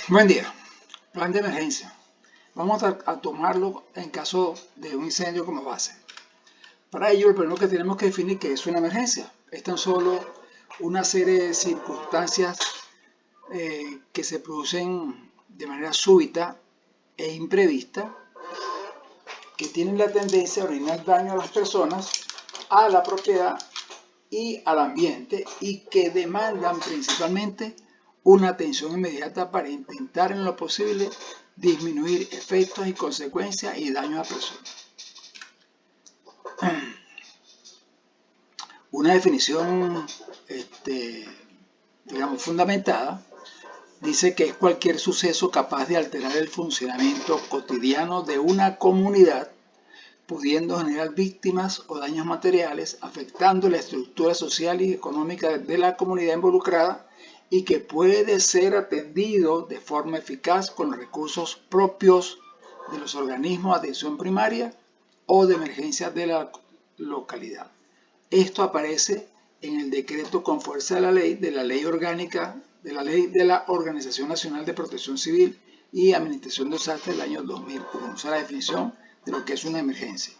Buen día. Plan de emergencia. Vamos a tomarlo en caso de un incendio como base. Para ello, lo primero que tenemos que definir qué es una emergencia. Es tan solo una serie de circunstancias que se producen de manera súbita e imprevista, que tienen la tendencia a originar daño a las personas, a la propiedad y al ambiente, y que demandan principalmente una atención inmediata para intentar en lo posible disminuir efectos y consecuencias y daños a personas. Una definición, digamos, fundamentada, dice que es cualquier suceso capaz de alterar el funcionamiento cotidiano de una comunidad, pudiendo generar víctimas o daños materiales, afectando la estructura social y económica de la comunidad involucrada, y que puede ser atendido de forma eficaz con los recursos propios de los organismos de atención primaria o de emergencia de la localidad. Esto aparece en el decreto con fuerza de la ley orgánica, de la ley de la Organización Nacional de Protección Civil y Administración de Desastres del año 2001. O sea, la definición de lo que es una emergencia.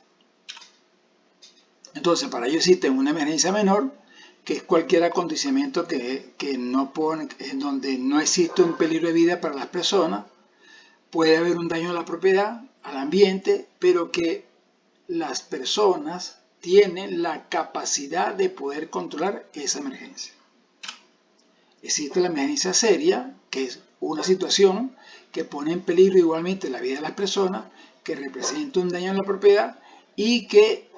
Entonces, para ello existe una emergencia menor, que es cualquier acontecimiento en donde no existe un peligro de vida para las personas. Puede haber un daño a la propiedad, al ambiente, pero que las personas tienen la capacidad de poder controlar esa emergencia. Existe la emergencia seria, que es una situación que pone en peligro igualmente la vida de las personas, que representa un daño a la propiedad y que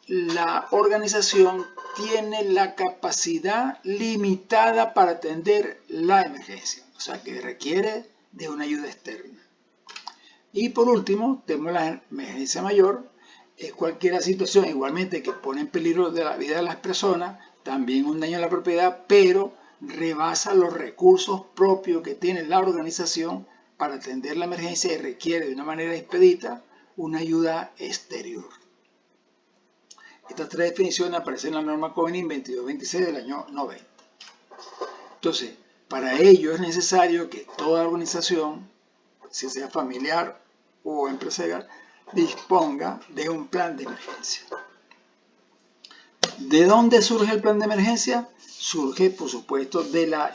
la organización tiene la capacidad limitada para atender la emergencia, o sea que requiere de una ayuda externa. Y por último, tenemos la emergencia mayor, es cualquier situación igualmente que pone en peligro de la vida de las personas, también un daño a la propiedad, pero rebasa los recursos propios que tiene la organización para atender la emergencia y requiere de una manera expedita una ayuda exterior. Estas tres definiciones aparecen en la norma CONIN 2226 del año 90. Entonces, para ello es necesario que toda organización, si sea familiar o empresarial, disponga de un plan de emergencia. ¿De dónde surge el plan de emergencia? Surge, por supuesto, de la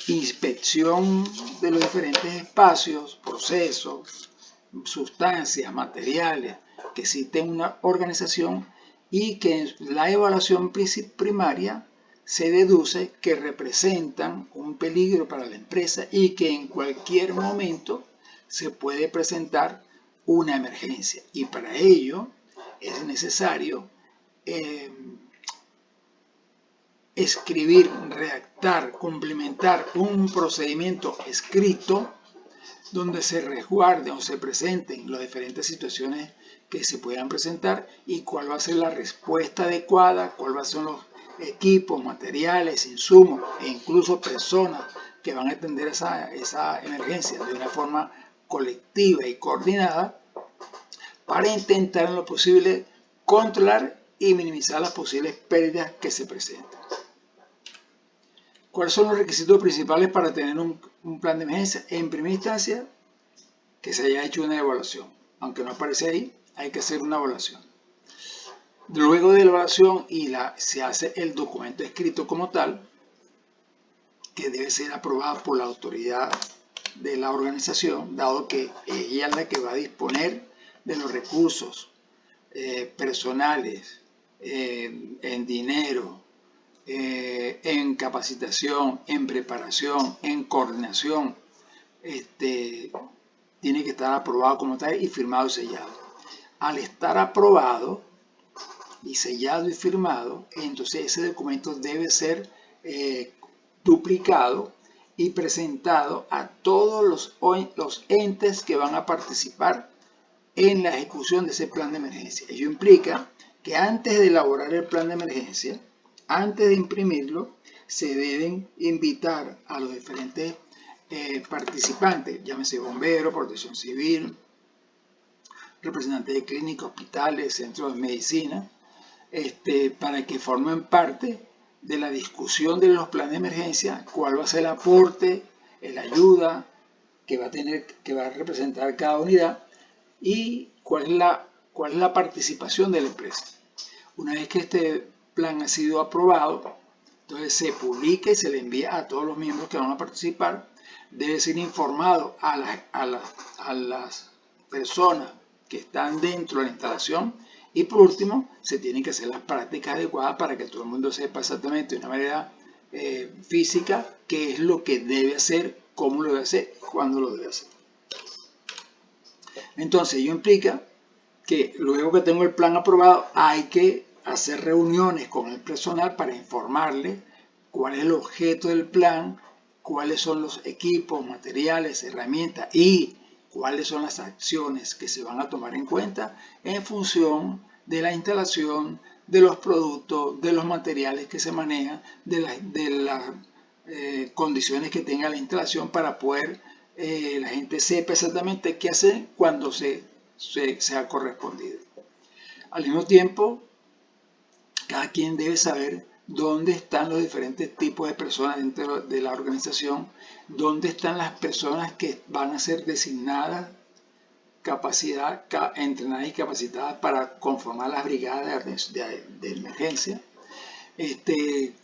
inspección de los diferentes espacios, procesos, sustancias, materiales que existe en una organización, y que en la evaluación primaria se deduce que representan un peligro para la empresa y que en cualquier momento se puede presentar una emergencia, y para ello es necesario escribir, redactar, complementar un procedimiento escrito donde se resguarden o se presenten las diferentes situaciones que se puedan presentar y cuál va a ser la respuesta adecuada, cuál va a ser los equipos, materiales, insumos e incluso personas que van a atender esa emergencia de una forma colectiva y coordinada para intentar en lo posible controlar y minimizar las posibles pérdidas que se presenten. ¿Cuáles son los requisitos principales para tener un plan de emergencia? En primera instancia, que se haya hecho una evaluación. Aunque no aparece ahí, hay que hacer una evaluación. Luego de la evaluación se hace el documento escrito como tal, que debe ser aprobado por la autoridad de la organización, dado que ella es la que va a disponer de los recursos personales, en dinero, en capacitación, en preparación, en coordinación. Tiene que estar aprobado como tal y firmado y sellado. Al estar aprobado y sellado y firmado, entonces ese documento debe ser duplicado y presentado a todos los entes que van a participar en la ejecución de ese plan de emergencia. Ello implica que antes de elaborar el plan de emergencia, antes de imprimirlo, se deben invitar a los diferentes participantes, llámese bomberos, protección civil, representantes de clínicas, hospitales, centros de medicina, para que formen parte de la discusión de los planes de emergencia, cuál va a ser el aporte la ayuda que va a representar cada unidad y cuál es la participación de la empresa. Una vez que este plan ha sido aprobado, entonces se publica y se le envía a todos los miembros que van a participar. Debe ser informado a las personas que están dentro de la instalación. Y por último, se tienen que hacer las prácticas adecuadas para que todo el mundo sepa exactamente de una manera física qué es lo que debe hacer, cómo lo debe hacer, cuándo lo debe hacer. Entonces, ello implica que luego que tengo el plan aprobado, hay que hacer reuniones con el personal para informarle cuál es el objeto del plan, cuáles son los equipos, materiales, herramientas y cuáles son las acciones que se van a tomar en cuenta en función de la instalación, de los productos, de los materiales que se manejan, de las condiciones que tenga la instalación para poder la gente sepa exactamente qué hacer cuando sea correspondido. Al mismo tiempo, cada quien debe saber dónde están los diferentes tipos de personas dentro de la organización, dónde están las personas que van a ser designadas, entrenadas y capacitadas para conformar las brigadas de emergencia,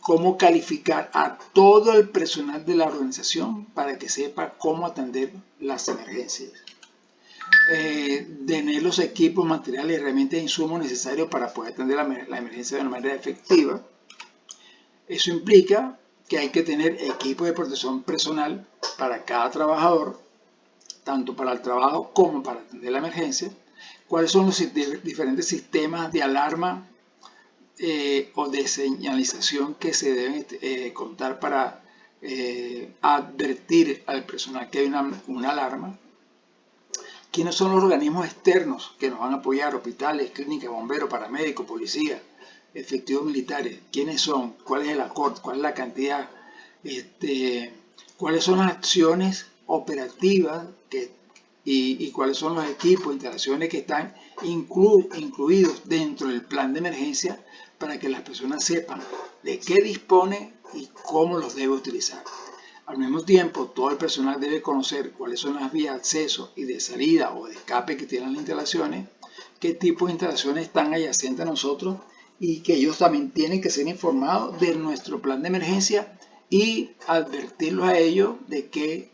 cómo calificar a todo el personal de la organización para que sepa cómo atender las emergencias. Tener los equipos, materiales, herramientas e insumos necesarios para poder atender la emergencia de una manera efectiva. Eso implica que hay que tener equipos de protección personal para cada trabajador, tanto para el trabajo como para atender la emergencia. ¿Cuáles son los diferentes sistemas de alarma o de señalización que se deben contar para advertir al personal que hay una alarma? ¿Quiénes son los organismos externos que nos van a apoyar? Hospitales, clínicas, bomberos, paramédicos, policía, efectivos militares. ¿Quiénes son? ¿Cuál es el acorde? ¿Cuál es la cantidad? ¿Cuáles son las acciones operativas y cuáles son los equipos, instalaciones que están incluidos dentro del plan de emergencia para que las personas sepan de qué dispone y cómo los debe utilizar? Al mismo tiempo, todo el personal debe conocer cuáles son las vías de acceso y de salida o de escape que tienen las instalaciones, qué tipo de instalaciones están adyacentes a nosotros y que ellos también tienen que ser informados de nuestro plan de emergencia y advertirlos a ellos de qué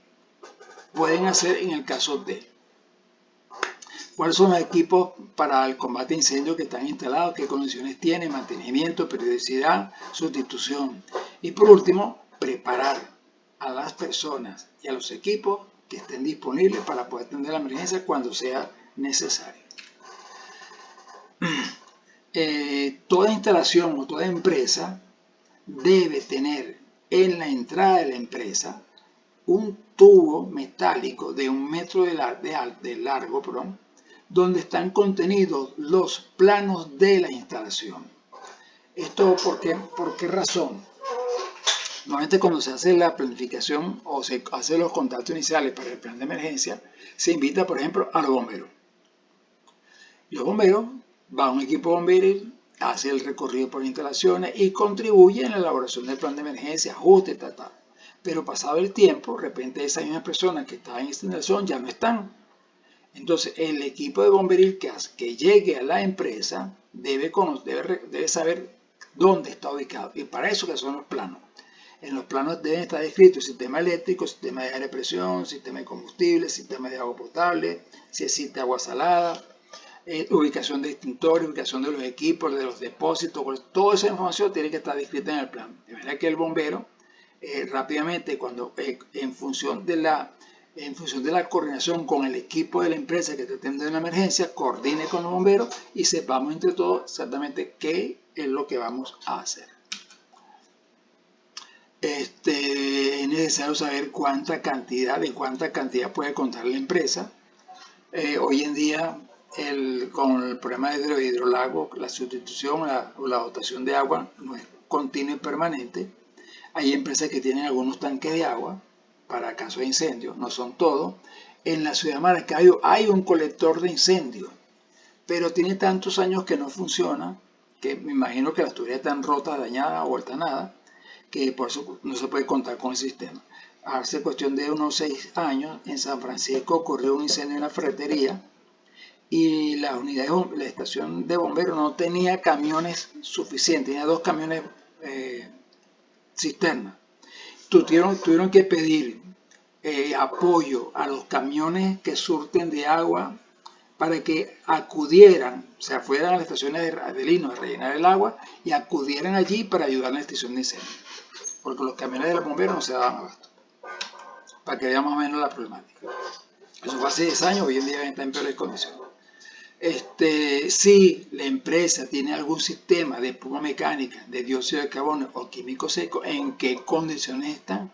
pueden hacer en el caso de. ¿Cuáles son los equipos para el combate de incendios que están instalados? ¿Qué condiciones tienen? Mantenimiento, periodicidad, sustitución. Y por último, preparar a las personas y a los equipos que estén disponibles para poder atender la emergencia cuando sea necesario. Toda instalación o toda empresa debe tener en la entrada de la empresa un tubo metálico de 1 metro de largo, donde están contenidos los planos de la instalación. ¿Esto por qué razón? Normalmente cuando se hace la planificación o se hacen los contactos iniciales para el plan de emergencia, se invita, por ejemplo, a los bomberos. Los bomberos va a un equipo bomberil, hace el recorrido por instalaciones y contribuye en la elaboración del plan de emergencia, ajuste, tal. Pero pasado el tiempo, de repente esas mismas personas que estaban en esta instalación ya no están. Entonces el equipo de bomberil que llegue a la empresa debe saber dónde está ubicado. Y para eso que son los planos. En los planos deben estar descritos el sistema eléctrico, sistema de aire de presión, sistema de combustible, sistema de agua potable, si existe agua salada, ubicación de extintores, ubicación de los equipos, de los depósitos, toda esa información tiene que estar descrita en el plan. De manera que el bombero rápidamente, en función de la coordinación con el equipo de la empresa que está atendiendo una emergencia, coordine con los bomberos y sepamos entre todos exactamente qué es lo que vamos a hacer. Es necesario saber cuánta cantidad puede contar la empresa. Hoy en día, con el problema de hidrolagos, la sustitución o la dotación de agua no es continua y permanente. Hay empresas que tienen algunos tanques de agua para casos de incendio, no son todos. En la ciudad de Maracaibo hay un colector de incendios, pero tiene tantos años que no funciona, que me imagino que las tuberías están rotas, dañadas o vueltas a nada, que por eso no se puede contar con el sistema. Hace cuestión de unos 6 años en San Francisco ocurrió un incendio en la ferretería y la estación de bomberos no tenía camiones suficientes, tenía 2 camiones cisterna. Tuvieron que pedir apoyo a los camiones que surten de agua para que acudieran, o sea, fueran a las estaciones de Lino a rellenar el agua y acudieran allí para ayudar en la extinción de incendios, porque los camiones de los bomberos no se daban abasto, para que vean más o menos la problemática. Eso fue hace 10 años, hoy en día está en peores condiciones. Si la empresa tiene algún sistema de espuma mecánica, de dióxido de carbono o químico seco, ¿en qué condiciones están?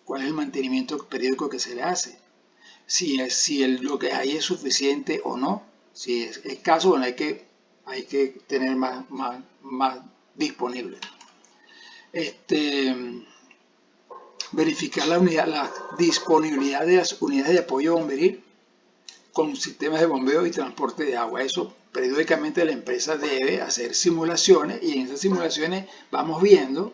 ¿Cuál es el mantenimiento periódico que se le hace? Si lo que hay es suficiente o no. Si es escaso, bueno, hay que tener más disponible. Verificar la disponibilidad de las unidades de apoyo bomberil con sistemas de bombeo y transporte de agua. Eso periódicamente la empresa debe hacer simulaciones y en esas simulaciones vamos viendo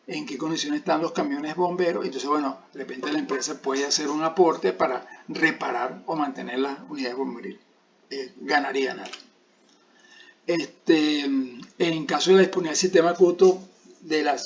en qué condiciones están los camiones bomberos. Entonces, bueno, de repente la empresa puede hacer un aporte para reparar o mantener las unidades bomberiles. Ganar y ganar. En caso de la disponibilidad del sistema acuto de la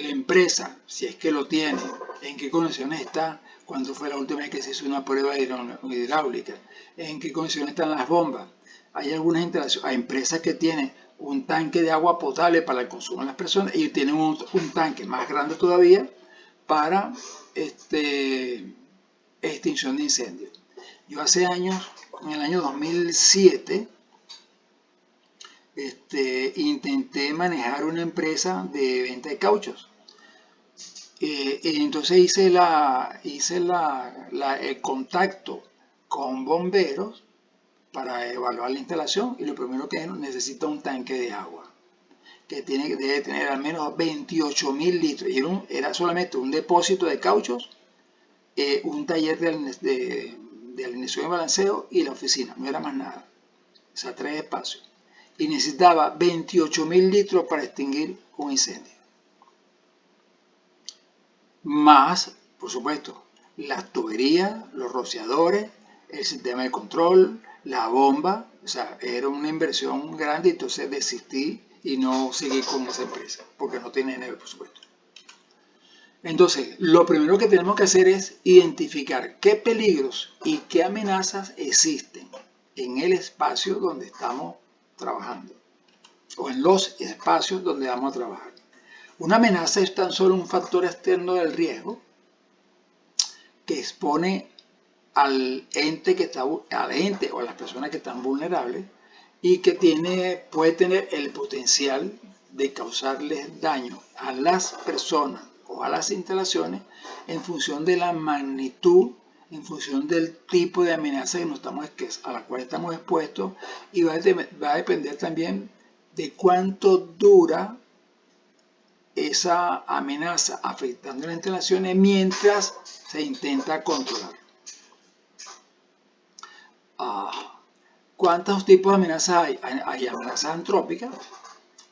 empresa, si es que lo tiene, en qué condiciones está, cuándo fue la última vez que se hizo una prueba hidráulica, en qué condiciones están las bombas. Hay algunas instalaciones, hay empresas que tienen un tanque de agua potable para el consumo de las personas y tienen un tanque más grande todavía para extinción de incendios. Yo hace años, en el año 2007, intenté manejar una empresa de venta de cauchos. Entonces hice el contacto con bomberos para evaluar la instalación y lo primero que necesita un tanque de agua que debe tener al menos 28.000 litros y era solamente un depósito de cauchos, un taller de alineación y balanceo y la oficina, no era más nada, o sea, 3 espacios y necesitaba 28.000 litros para extinguir un incendio. Más, por supuesto, las tuberías, los rociadores, el sistema de control, la bomba, o sea, era una inversión grande, entonces desistí y no seguí con esa empresa, porque no tiene dinero, por supuesto. Entonces, lo primero que tenemos que hacer es identificar qué peligros y qué amenazas existen en el espacio donde estamos trabajando, o en los espacios donde vamos a trabajar. Una amenaza es tan solo un factor externo del riesgo que expone al ente o a las personas que están vulnerables y que puede tener el potencial de causarles daño a las personas o a las instalaciones en función de la magnitud, en función del tipo de amenaza a la cual estamos expuestos, y va a depender también de cuánto dura esa amenaza afectando las instalaciones mientras se intenta controlar. ¿Cuántos tipos de amenazas hay? Hay amenazas antrópicas,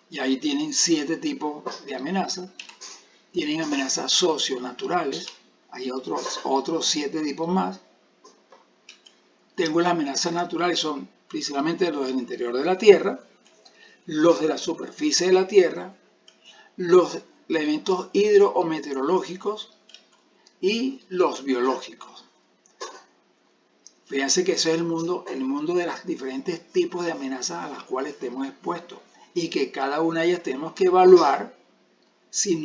y ahí tienen 7 tipos de amenazas. Tienen amenazas socionaturales, hay otros 7 tipos más. Tengo las amenazas naturales, son principalmente los del interior de la Tierra, los de la superficie de la Tierra, los elementos hidro o meteorológicos y los biológicos. Fíjense que ese es el mundo de los diferentes tipos de amenazas a las cuales estemos expuestos y que cada una de ellas tenemos que evaluar si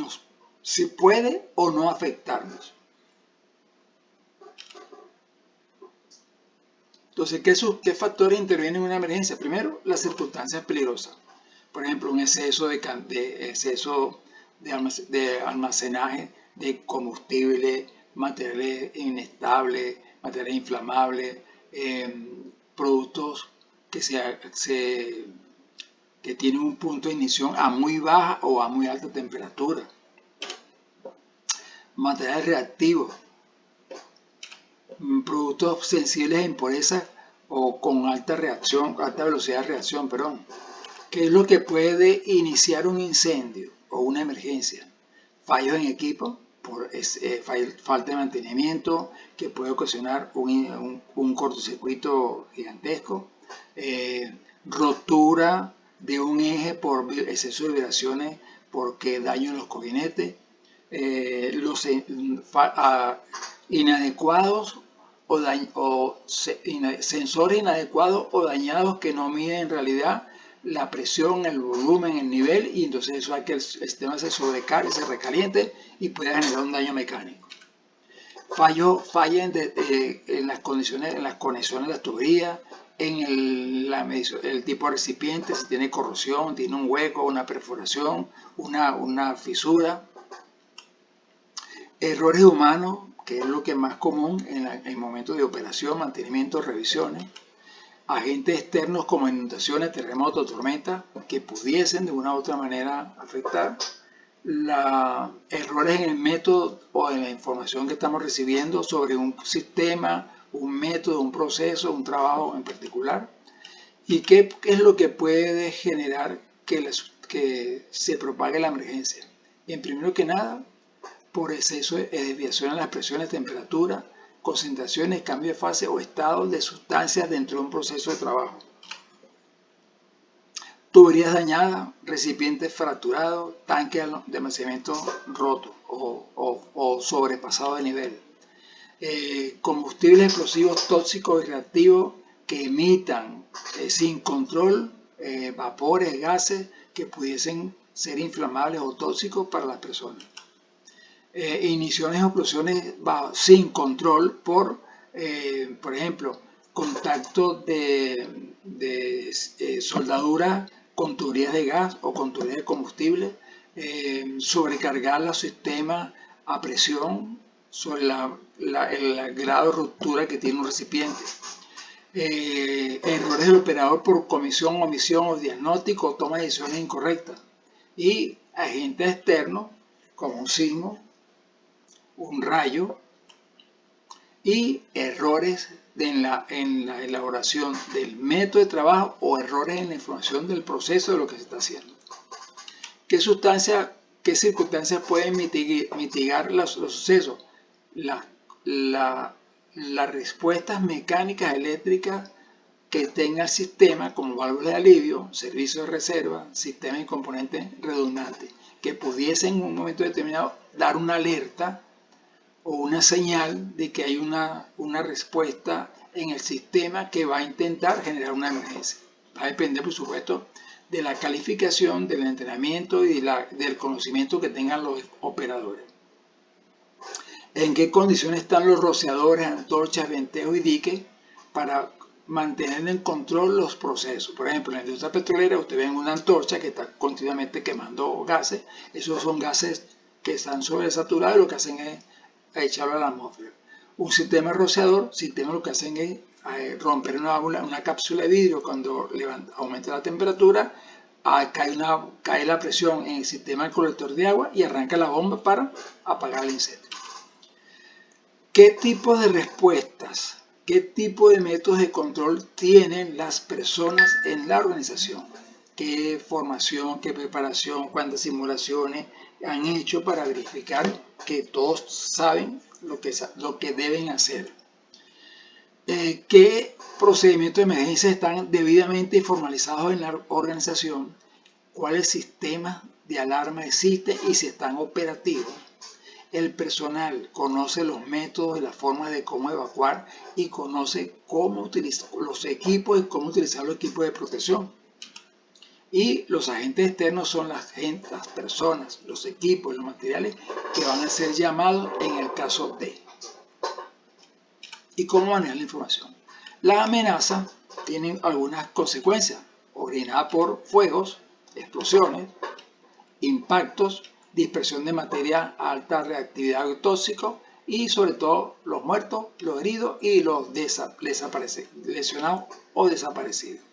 puede o no afectarnos. Entonces, ¿qué factores intervienen en una emergencia? Primero, las circunstancias peligrosas. Por ejemplo, un exceso de almacenaje de combustible, materiales inestables, materiales inflamables, productos que tienen un punto de ignición a muy baja o a muy alta temperatura, materiales reactivos, productos sensibles a impurezas o con alta velocidad de reacción, ¿Qué es lo que puede iniciar un incendio? o una emergencia. Fallos en equipo por falta de mantenimiento que puede ocasionar un cortocircuito gigantesco, rotura de un eje por exceso de vibraciones porque daño en los cojinetes, inadecuados sensores inadecuados o dañados que no miden en realidad la presión, el volumen, el nivel, y entonces eso hace que el sistema se sobrecargue, se recaliente y pueda generar un daño mecánico. Falla en las conexiones de las tuberías, en el tipo de recipiente, si tiene corrosión, tiene un hueco, una perforación, una fisura. Errores humanos, que es lo que es más común en momentos de operación, mantenimiento, revisiones. Agentes externos como inundaciones, terremotos, tormentas, que pudiesen de una u otra manera afectar. Errores en el método o en la información que estamos recibiendo sobre un sistema, un método, un proceso, un trabajo en particular. ¿Y qué es lo que puede generar que se propague la emergencia? Bien, primero que nada, por exceso de desviación en las presiones, temperatura, concentraciones, cambio de fase o estado de sustancias dentro de un proceso de trabajo. Tuberías dañadas, recipientes fracturados, tanques de almacenamiento rotos o sobrepasados de nivel. Combustibles explosivos tóxicos y reactivos que emitan sin control vapores, gases que pudiesen ser inflamables o tóxicos para las personas. Igniciones o explosiones sin control por ejemplo, contacto de soldadura con tuberías de gas o con tuberías de combustible, sobrecargar los sistemas a presión sobre el grado de ruptura que tiene un recipiente. Errores del operador por comisión, omisión o diagnóstico o toma de decisiones incorrectas. Y agentes externos como un sismo, un rayo y errores en la elaboración del método de trabajo o errores en la información del proceso de lo que se está haciendo. ¿Qué circunstancias pueden mitigar los sucesos? Las respuestas mecánicas eléctricas que tenga el sistema como válvulas de alivio, servicio de reserva, sistema y componentes redundantes, que pudiesen en un momento determinado dar una alerta o una señal de que hay una respuesta en el sistema que va a intentar generar una emergencia. Va a depender, por supuesto, de la calificación, del entrenamiento y del conocimiento que tengan los operadores. ¿En qué condiciones están los rociadores, antorchas, ventejos y diques para mantener en control los procesos? Por ejemplo, en la industria petrolera usted ve una antorcha que está continuamente quemando gases. Esos son gases que están sobresaturados y lo que hacen es echarlo a la atmósfera. Un sistema rociador, lo que hacen es romper una cápsula de vidrio cuando aumenta la temperatura, cae la presión en el sistema del colector de agua y arranca la bomba para apagar el incendio. ¿Qué tipo de respuestas, qué tipo de métodos de control tienen las personas en la organización? ¿Qué formación, qué preparación, cuántas simulaciones han hecho para verificar que todos saben lo que deben hacer? ¿Qué procedimientos de emergencia están debidamente formalizados en la organización? ¿Cuáles sistemas de alarma existen y si están operativos? El personal conoce los métodos y las formas de cómo evacuar y conoce cómo utilizar los equipos y cómo utilizar los equipos de protección. Y los agentes externos son las personas, los equipos y los materiales que van a ser llamados en el caso de. ¿Y cómo manejar la información? La amenaza tiene algunas consecuencias, originadas por fuegos, explosiones, impactos, dispersión de materia a alta reactividad tóxico y sobre todo los muertos, los heridos y los lesionados o desaparecidos.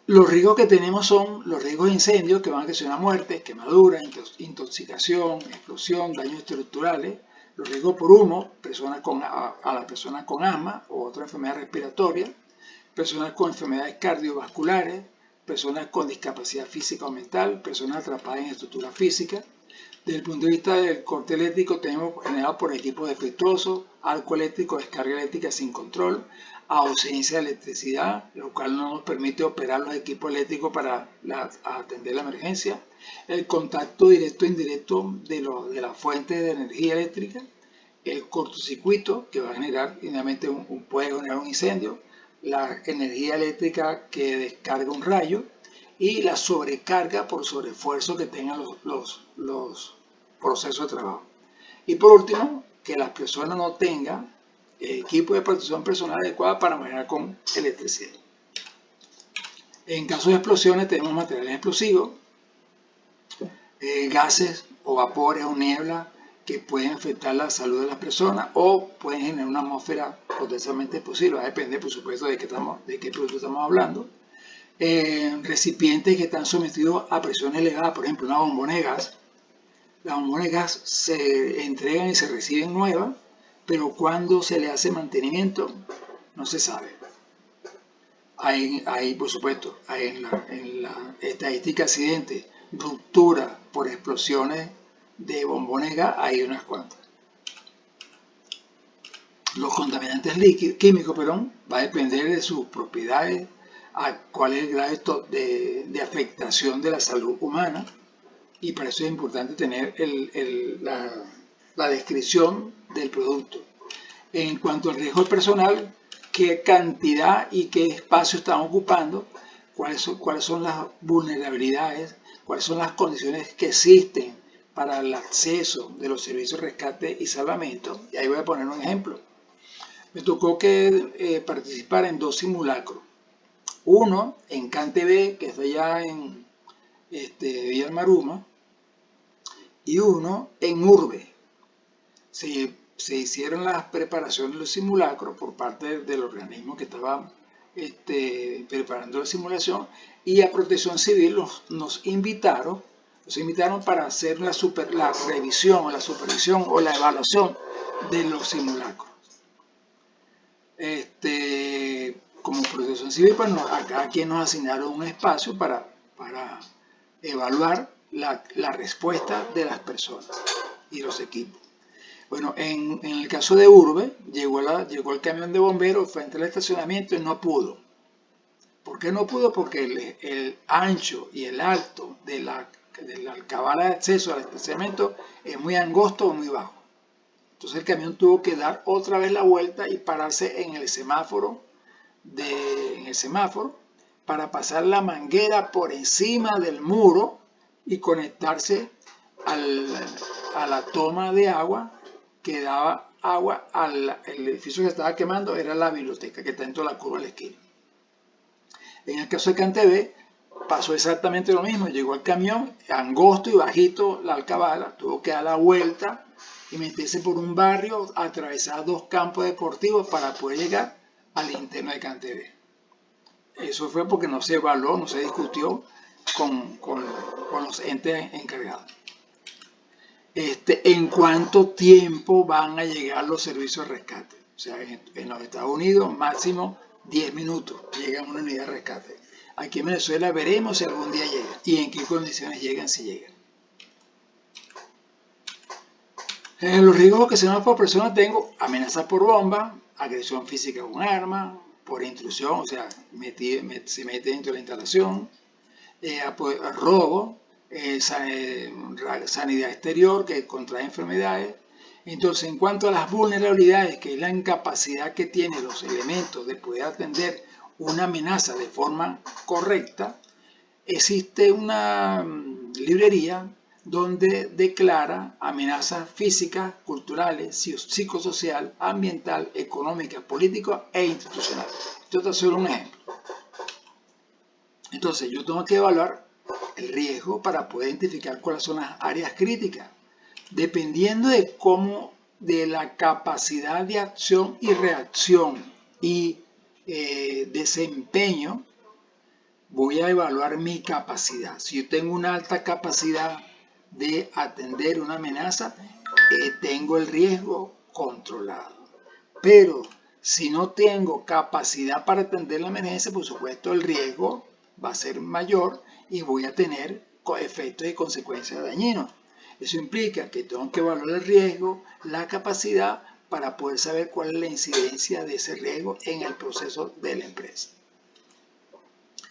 Los riesgos que tenemos son los riesgos de incendios que van a ocasionar muerte, quemadura, intoxicación, explosión, daños estructurales, los riesgos por humo, a las personas con asma o otras enfermedades respiratorias, personas con enfermedades cardiovasculares, personas con discapacidad física o mental, personas atrapadas en estructura física. Desde el punto de vista del corte eléctrico, tenemos generado por equipos defectuosos, arco eléctrico, descarga eléctrica sin control, ausencia de electricidad, lo cual no nos permite operar los equipos eléctricos para atender la emergencia, el contacto directo e indirecto de la fuente de energía eléctrica, el cortocircuito que va a generar, finalmente puede generar un incendio, la energía eléctrica que descarga un rayo y la sobrecarga por sobreesfuerzo que tengan los procesos de trabajo. Y por último, que las personas no tengan equipo de protección personal adecuado para manejar con electricidad. En caso de explosiones tenemos materiales explosivos, gases o vapores o niebla que pueden afectar la salud de las personas o pueden generar una atmósfera potencialmente explosiva. Depende, por supuesto, de qué producto estamos hablando. Recipientes que están sometidos a presión elevada, por ejemplo, una bombona de gas. Las bombonas de gas se entregan y se reciben nuevas, pero cuando se le hace mantenimiento no se sabe. Hay por supuesto, en la estadística de accidentes, ruptura por explosiones de bombones de gas, hay unas cuantas. Los contaminantes químicos, va a depender de sus propiedades, a cuál es el grado de afectación de la salud humana, y para eso es importante tener la descripción del producto. En cuanto al riesgo personal, qué cantidad y qué espacio están ocupando, cuáles son las vulnerabilidades, cuáles son las condiciones que existen para el acceso de los servicios de rescate y salvamento. Y ahí voy a poner un ejemplo. Me tocó participar en 2 simulacros. Uno en CanTV, que está allá en Villa Maruma, y uno en Urbe. Se hicieron las preparaciones de los simulacros por parte del organismo que estaba preparando la simulación, y a Protección Civil nos invitaron para hacer la revisión o la supervisión o la evaluación de los simulacros. Como Protección Civil, pues a cada quien nos asignaron un espacio para evaluar la respuesta de las personas y los equipos. Bueno, en el caso de Urbe, llegó el camión de bomberos frente al estacionamiento y no pudo. ¿Por qué no pudo? Porque el ancho y el alto de la alcabala de acceso al estacionamiento es muy angosto o muy bajo. Entonces el camión tuvo que dar otra vez la vuelta y pararse en el semáforo para pasar la manguera por encima del muro y conectarse a la toma de agua que daba agua al edificio que estaba quemando. Era la biblioteca que está dentro de la curva de la esquina. En el caso de CanTV pasó exactamente lo mismo. Llegó el camión, angosto y bajito la alcabala, tuvo que dar la vuelta y meterse por un barrio, atravesar 2 campos deportivos para poder llegar al interno de CanTV. Eso fue porque no se evaluó, no se discutió con los entes encargados. ¿En cuánto tiempo van a llegar los servicios de rescate? O sea, en los Estados Unidos máximo 10 minutos llegan una unidad de rescate. Aquí en Venezuela veremos si algún día llega y en qué condiciones llegan, si llegan. Los riesgos que se dan por persona tengo amenazas por bomba, agresión física con arma, por intrusión, o sea, se mete dentro de la instalación, robo, sanidad exterior que contrae enfermedades. Entonces, en cuanto a las vulnerabilidades, que es la incapacidad que tienen los elementos de poder atender una amenaza de forma correcta, existe una librería donde declara amenazas físicas, culturales, psicosocial, ambiental, económica, política e institucional. Esto es solo un ejemplo. Entonces, yo tengo que evaluar el riesgo para poder identificar cuáles son las áreas críticas, dependiendo de la capacidad de acción y reacción y desempeño. Voy a evaluar mi capacidad. Si yo tengo una alta capacidad de atender una amenaza, tengo el riesgo controlado. Pero si no tengo capacidad para atender la emergencia, por supuesto el riesgo va a ser mayor y voy a tener efectos y consecuencias dañinos. Eso implica que tengo que evaluar el riesgo, la capacidad, para poder saber cuál es la incidencia de ese riesgo en el proceso de la empresa.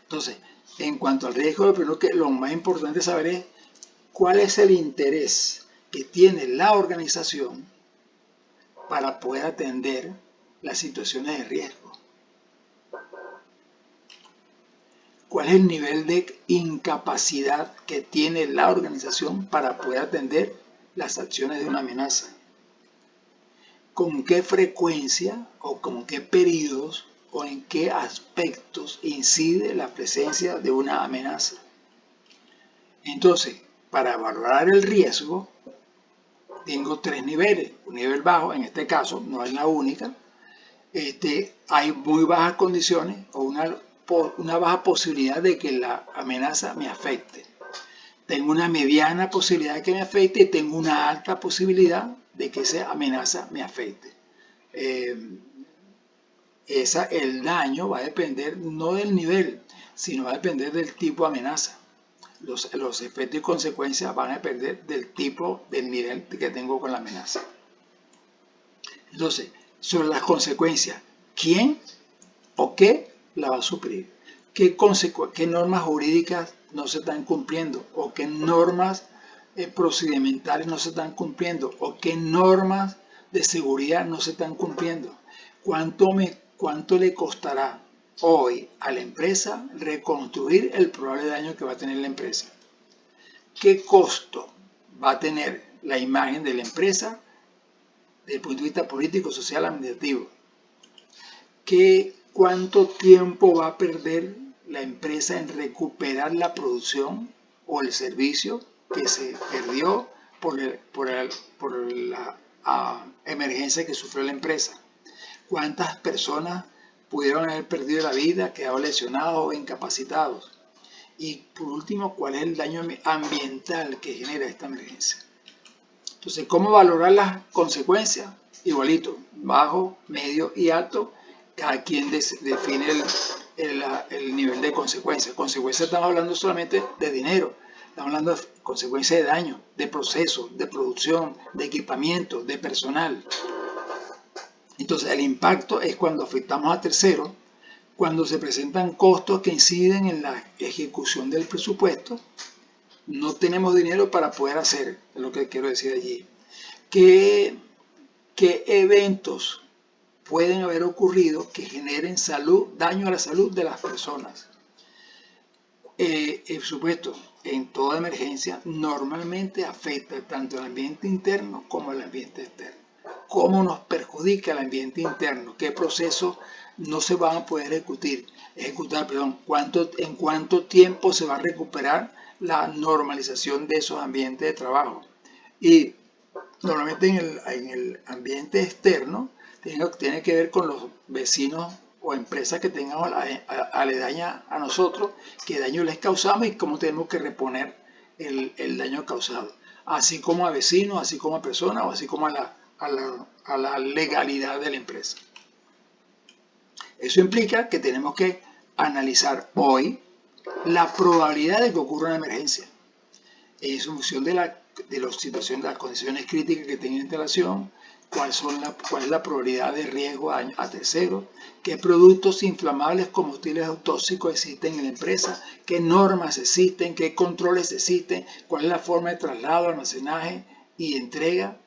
Entonces, en cuanto al riesgo, lo más importante saber es cuál es el interés que tiene la organización para poder atender las situaciones de riesgo. ¿Cuál es el nivel de incapacidad que tiene la organización para poder atender las acciones de una amenaza? ¿Con qué frecuencia o con qué periodos o en qué aspectos incide la presencia de una amenaza? Entonces, para valorar el riesgo, tengo tres niveles. Un nivel bajo, en este caso, no es la única. Hay muy bajas condiciones o una baja posibilidad de que la amenaza me afecte. Tengo una mediana posibilidad de que me afecte y tengo una alta posibilidad de que esa amenaza me afecte. El daño va a depender no del nivel, sino va a depender del tipo de amenaza. Los efectos y consecuencias van a depender del tipo, del nivel que tengo con la amenaza. Entonces, sobre las consecuencias, ¿quién o qué la va a sufrir? ¿Qué normas jurídicas no se están cumpliendo? ¿O qué normas procedimentales no se están cumpliendo? ¿O qué normas de seguridad no se están cumpliendo? ¿Cuánto le costará hoy a la empresa reconstruir el probable daño que va a tener la empresa? ¿Qué costo va a tener la imagen de la empresa desde el punto de vista político, social, administrativo? ¿Cuánto tiempo va a perder la empresa en recuperar la producción o el servicio que se perdió por la emergencia que sufrió la empresa? ¿Cuántas personas pudieron haber perdido la vida, quedado lesionados o incapacitados? Y por último, ¿cuál es el daño ambiental que genera esta emergencia? Entonces, ¿cómo valorar las consecuencias? Igualito, bajo, medio y alto. Cada quien define el nivel de consecuencias. Consecuencias, estamos hablando solamente de dinero. Estamos hablando de consecuencias de daño, de proceso, de producción, de equipamiento, de personal. Entonces, el impacto es cuando afectamos a terceros, cuando se presentan costos que inciden en la ejecución del presupuesto. No tenemos dinero para poder hacer, es lo que quiero decir allí. ¿Qué eventos pueden haber ocurrido que generen daño a la salud de las personas? El presupuesto en toda emergencia normalmente afecta tanto al ambiente interno como al ambiente externo. ¿Cómo nos perjudica el ambiente interno? ¿Qué procesos no se van a poder ejecutar? ¿En cuánto tiempo se va a recuperar la normalización de esos ambientes de trabajo? Y normalmente en el ambiente externo tiene que ver con los vecinos o empresas que tengan aledañas a nosotros, qué daño les causamos y cómo tenemos que reponer el daño causado, así como a vecinos, así como a personas o así como a la legalidad de la empresa. Eso implica que tenemos que analizar hoy la probabilidad de que ocurra una emergencia en función de las condiciones críticas que tenga la instalación, cuál es la probabilidad de riesgo a terceros, qué productos inflamables, combustibles tóxicos existen en la empresa, qué normas existen, qué controles existen, cuál es la forma de traslado, almacenaje y entrega,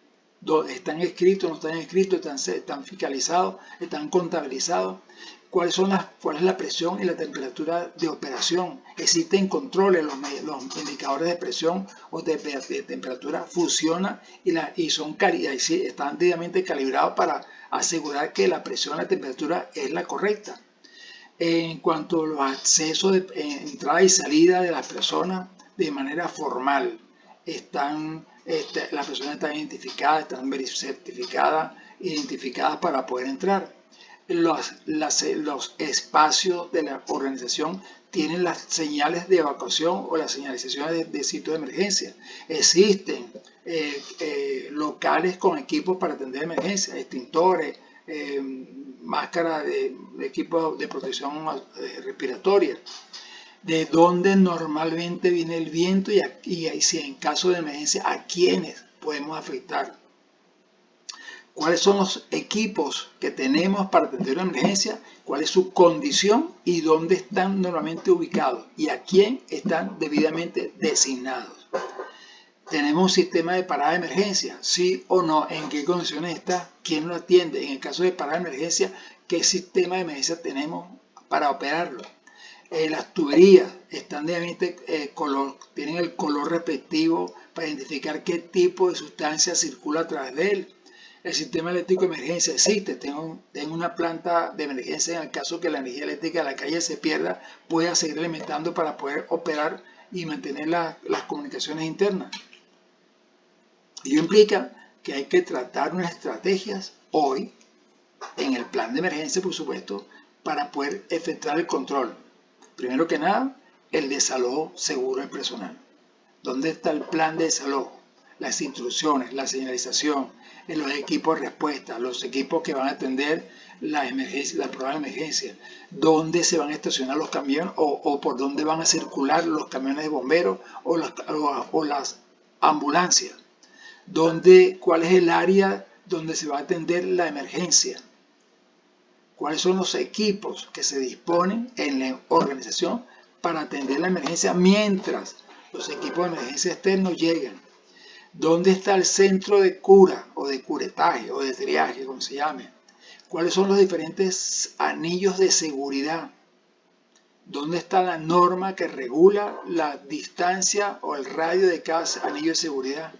están escritos, no están escritos, están fiscalizados, están contabilizados. ¿Cuál es la presión y la temperatura de operación? ¿Existen controles? Los indicadores de presión o de temperatura funcionan y están debidamente calibrados para asegurar que la presión y la temperatura es la correcta. En cuanto a los accesos de entrada y salida de las personas de manera formal, las personas están identificadas, están certificadas, identificadas para poder entrar. Los espacios de la organización tienen las señales de evacuación o las señalizaciones de sitio de emergencia. Existen locales con equipos para atender emergencias, extintores, máscaras de equipos de protección respiratoria. de dónde normalmente viene el viento y si en caso de emergencia a quiénes podemos afectar. Cuáles son los equipos que tenemos para atender una emergencia, cuál es su condición y dónde están normalmente ubicados y a quién están debidamente designados. ¿Tenemos un sistema de parada de emergencia? ¿Sí o no? ¿En qué condiciones está? ¿Quién lo atiende? En el caso de parada de emergencia, ¿qué sistema de emergencia tenemos para operarlo? Las tuberías están debidamente tienen el color respectivo para identificar qué tipo de sustancia circula a través de él. El sistema eléctrico de emergencia existe. Tengo una planta de emergencia en el caso que la energía eléctrica de la calle se pierda, pueda seguir alimentando para poder operar y mantener las comunicaciones internas. Ello implica que hay que tratar unas estrategias hoy, en el plan de emergencia, por supuesto, para poder efectuar el control. Primero que nada, el desalojo seguro del personal. ¿Dónde está el plan de desalojo? Las instrucciones, la señalización, los equipos de respuesta, los equipos que van a atender la prueba de emergencia, dónde se van a estacionar los camiones o por dónde van a circular los camiones de bomberos o las ambulancias, cuál es el área donde se va a atender la emergencia, cuáles son los equipos que se disponen en la organización para atender la emergencia mientras los equipos de emergencia externos llegan. ¿Dónde está el centro de cura o de curetaje o de triaje, como se llame? ¿Cuáles son los diferentes anillos de seguridad? ¿Dónde está la norma que regula la distancia o el radio de cada anillo de seguridad?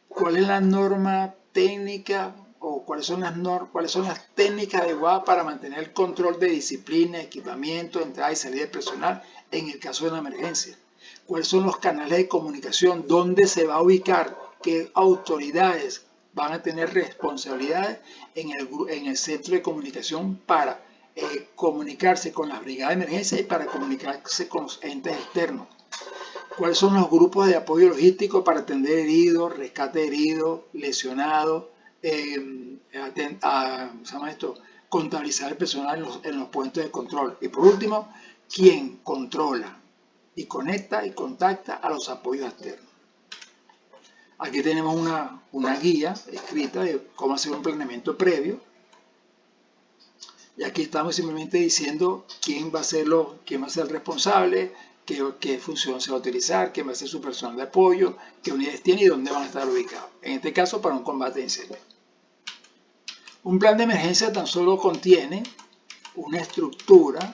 ¿Cuál es la norma técnica o cuáles son las técnicas adecuadas para mantener el control de disciplina, equipamiento, entrada y salida de personal en el caso de una emergencia? ¿Cuáles son los canales de comunicación? ¿Dónde se va a ubicar? ¿Qué autoridades van a tener responsabilidades en el centro de comunicación para comunicarse con las brigadas de emergencia y para comunicarse con los entes externos? ¿Cuáles son los grupos de apoyo logístico para atender heridos, rescate de heridos, lesionados, contabilizar el personal en los puestos de control? Y por último, ¿quién controla y conecta y contacta a los apoyos externos? Aquí tenemos una guía escrita de cómo hacer un planeamiento previo. Y aquí estamos simplemente diciendo quién va a ser el responsable, qué función se va a utilizar, quién va a ser su personal de apoyo, qué unidades tiene y dónde van a estar ubicados. En este caso, para un combate de incendio. Un plan de emergencia tan solo contiene una estructura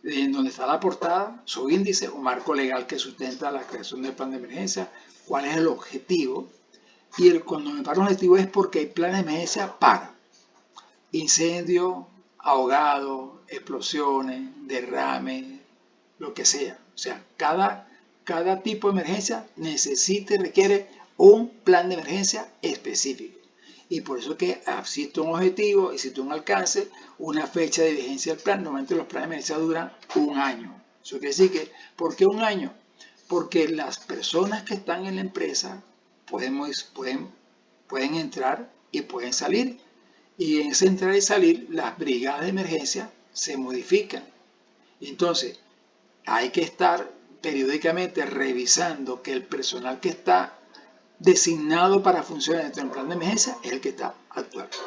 en donde está la portada, su índice o marco legal que sustenta la creación del plan de emergencia, cuál es el objetivo. Y cuando me paro un objetivo es porque hay planes de emergencia para incendio, ahogado, explosiones, derrame, lo que sea. O sea, cada tipo de emergencia necesita y requiere un plan de emergencia específico. Y por eso que existe un objetivo, existe un alcance, una fecha de vigencia del plan. Normalmente los planes de emergencia duran un año. Eso quiere decir que, ¿por qué un año? Porque las personas que están en la empresa pueden entrar y pueden salir. Y en ese entrar y salir, las brigadas de emergencia se modifican. Entonces, hay que estar periódicamente revisando que el personal que está designado para funcionar dentro del plan de emergencia es el que está actuando.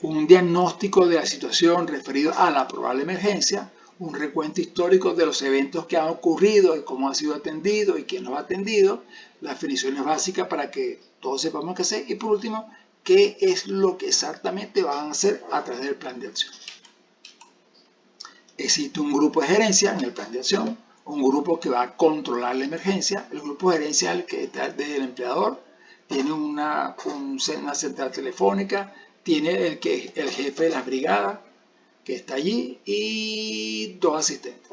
Un diagnóstico de la situación referido a la probable emergencia, un recuento histórico de los eventos que han ocurrido y cómo ha sido atendido y quién los ha atendido, las definiciones básicas para que todos sepamos qué hacer y por último, qué es lo que exactamente van a hacer a través del plan de acción. Existe un grupo de gerencia en el plan de acción, un grupo que va a controlar la emergencia. El grupo de gerencia es el que está desde el empleador, tiene una central telefónica, tiene el jefe de las brigadas que está allí y dos asistentes.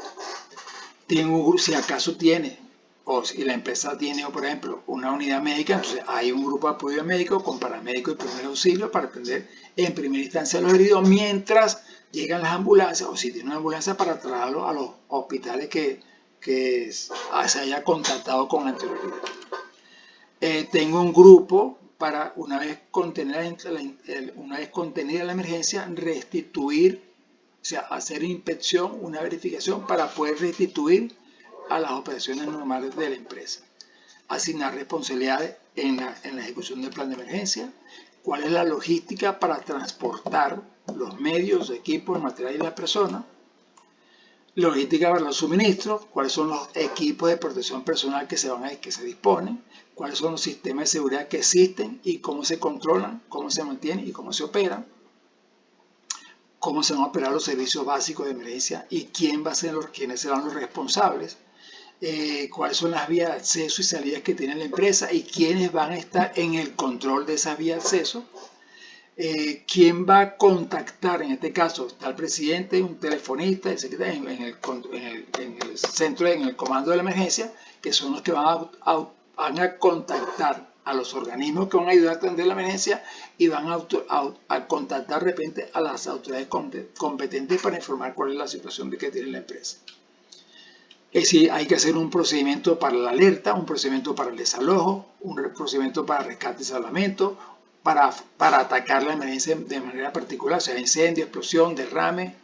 Tiene un grupo, si acaso tiene, o si la empresa tiene, por ejemplo, una unidad médica, entonces hay un grupo de apoyo médico con paramédicos y primer auxilio para atender en primera instancia a los heridos mientras llegan las ambulancias, o si tiene una ambulancia para trasladarlo a los hospitales que se haya contactado con anterioridad. Tengo un grupo para, una vez contenida la emergencia, restituir sea, hacer inspección, una verificación para poder restituir a las operaciones normales de la empresa. Asignar responsabilidades en la ejecución del plan de emergencia. ¿Cuál es la logística para transportar los medios, equipos, materiales y las personas? Logística para los suministros. ¿Cuáles son los equipos de protección personal que se disponen? ¿Cuáles son los sistemas de seguridad que existen y cómo se controlan, cómo se mantienen y cómo se operan? ¿Cómo se van a operar los servicios básicos de emergencia y quiénes serán los responsables? Cuáles son las vías de acceso y salidas que tiene la empresa y quiénes van a estar en el control de esas vías de acceso. ¿Quién va a contactar? En este caso está el presidente, un telefonista, el secretario en el centro, en el comando de la emergencia, que son los que van a contactar a los organismos que van a ayudar a atender la emergencia y van a contactar de repente a las autoridades competentes para informar cuál es la situación que tiene la empresa. Es decir, hay que hacer un procedimiento para la alerta, un procedimiento para el desalojo, un procedimiento para rescate y salvamento, para atacar la emergencia de manera particular, o sea, incendio, explosión, derrame,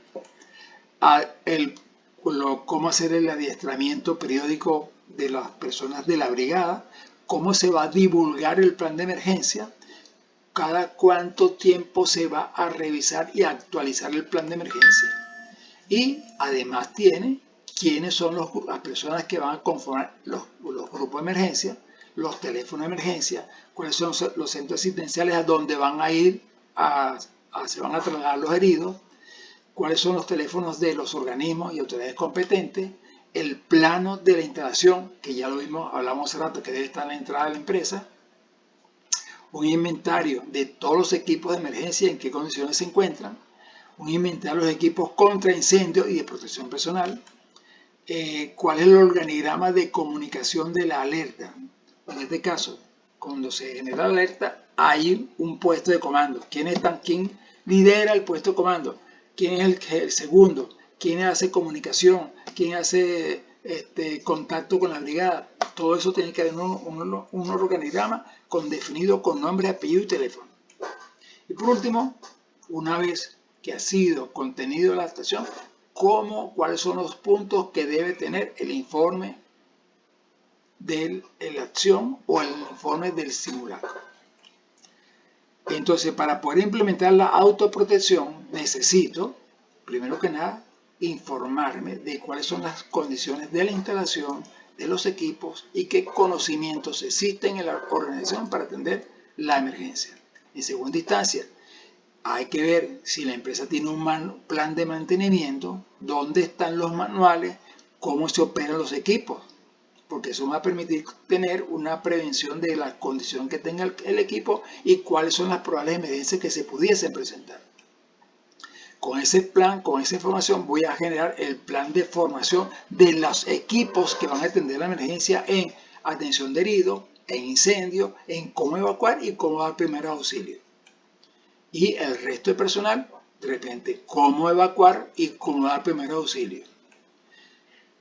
cómo hacer el adiestramiento periódico de las personas de la brigada, cómo se va a divulgar el plan de emergencia, cada cuánto tiempo se va a revisar y actualizar el plan de emergencia. Y además tiene quiénes son las personas que van a conformar los grupos de emergencia, los teléfonos de emergencia, cuáles son los centros asistenciales a donde van a ir, se van a trasladar los heridos, cuáles son los teléfonos de los organismos y autoridades competentes, el plano de la instalación, que ya lo vimos, hablamos hace rato, que debe estar en la entrada de la empresa, un inventario de todos los equipos de emergencia, en qué condiciones se encuentran, un inventario de los equipos contra incendios y de protección personal, cuál es el organigrama de comunicación de la alerta. En este caso, cuando se genera la alerta, hay un puesto de comando. ¿Quién lidera el puesto de comando? ¿Quién es el segundo? ¿Quién hace comunicación? ¿Quién hace contacto con la brigada? Todo eso tiene que haber un organigrama definido con nombre, apellido y teléfono. Y por último, una vez que ha sido contenido la estación, cuáles son los puntos que debe tener el informe de la acción o el informe del simulacro. Entonces, para poder implementar la autoprotección, necesito, primero que nada, informarme de cuáles son las condiciones de la instalación, de los equipos y qué conocimientos existen en la organización para atender la emergencia. En segunda instancia, hay que ver si la empresa tiene un plan de mantenimiento, dónde están los manuales, cómo se operan los equipos, porque eso va a permitir tener una prevención de la condición que tenga el equipo y cuáles son las probables emergencias que se pudiesen presentar. Con ese plan, con esa información, voy a generar el plan de formación de los equipos que van a atender la emergencia en atención de heridos, en incendio, en cómo evacuar y cómo dar primeros auxilios. Y el resto de personal, de repente, cómo evacuar y cómo dar primeros auxilios.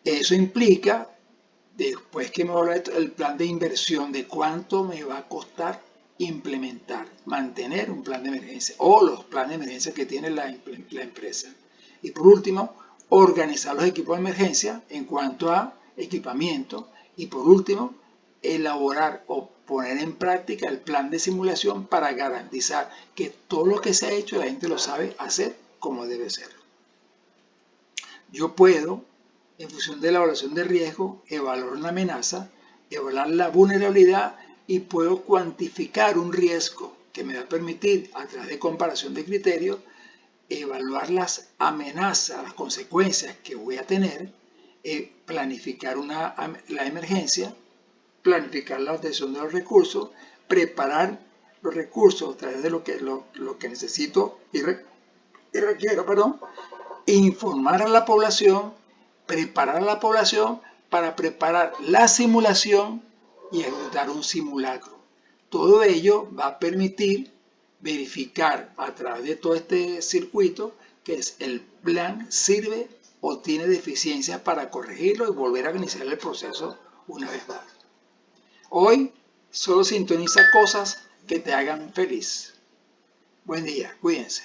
Eso implica, después que me habla el plan de inversión, de cuánto me va a costar implementar, mantener un plan de emergencia o los planes de emergencia que tiene la empresa. Y por último, organizar los equipos de emergencia en cuanto a equipamiento. Y por último, elaborar o poner en práctica el plan de simulación para garantizar que todo lo que se ha hecho la gente lo sabe hacer como debe ser. Yo puedo, en función de la evaluación de riesgo, evaluar una amenaza, evaluar la vulnerabilidad y puedo cuantificar un riesgo que me va a permitir, a través de comparación de criterios, evaluar las amenazas, las consecuencias que voy a tener, planificar la emergencia, planificar la obtención de los recursos, preparar los recursos a través de lo que necesito y requiero, informar a la población, preparar a la población para preparar la simulación y ejecutar un simulacro. Todo ello va a permitir verificar a través de todo este circuito que el plan sirve o tiene deficiencias para corregirlo y volver a iniciar el proceso una vez más. Hoy solo sintoniza cosas que te hagan feliz. Buen día, cuídense.